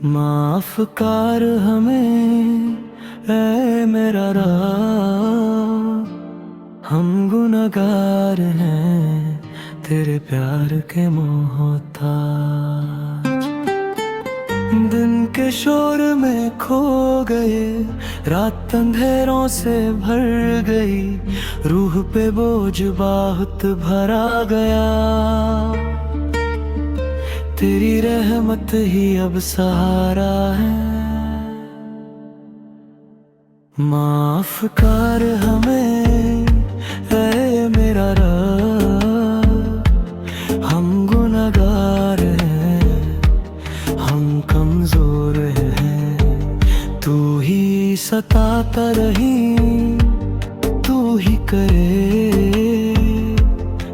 माफ कर हमें ऐ मेरा रब, हम गुनहगार हैं तेरे प्यार के मोहताज। दिन के शोर में खो गए, रात अंधेरों से भर गई, रूह पे बोझ बहुत भरा गया। तेरी रहमत ही अब सहारा है। माफ कर हमें ऐ मेरा रब, हम गुनहगार हैं, हम कमजोर हैं। तू ही सताता रही, तू ही करे,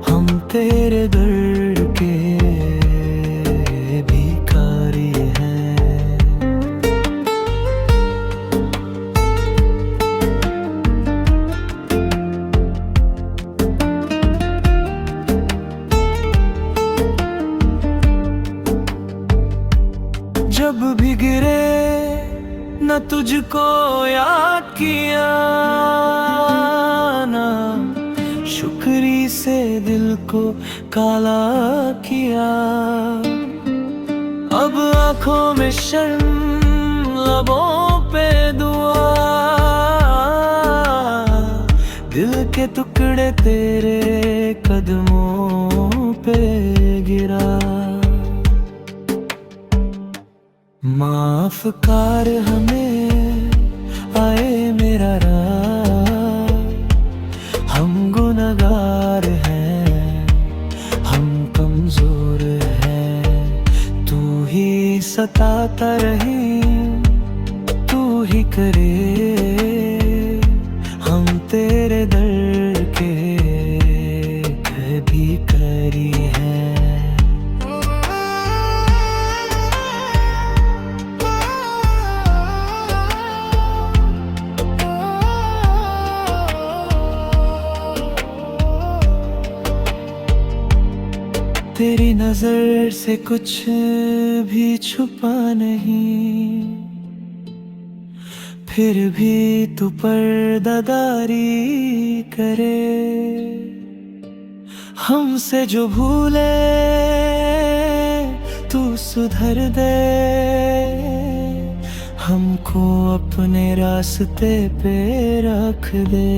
हम तेरे दर्द के भिखारी हैं। जब भी गिरे न तुझको याद किया, ना शुक्री से दिल को काला किया। अब आंखों में शर्म, लबों पे दुआ, दिल के टुकड़े तेरे कदमों पे गिरा। माफ कर हमें आए मेरा रब, हम गुनहगार हैं, हम कमजोर हैं। तू ही सताता रही, तू ही करे, हम तेरे दर के भिखारी हैं। तेरी नजर से कुछ भी छुपा नहीं, फिर भी तू पर्दादारी करे। हमसे जो भूले तू सुधर दे, हमको अपने रास्ते पे रख दे।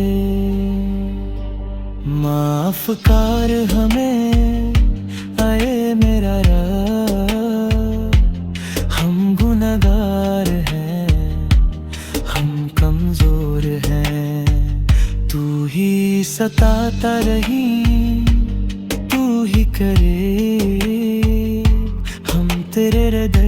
माफ कर हमें आए मेरा रब, हम गुनहगार हैं, हम कमजोर हैं। तू ही सताता रही, तू ही करे, हम तेरे हृदय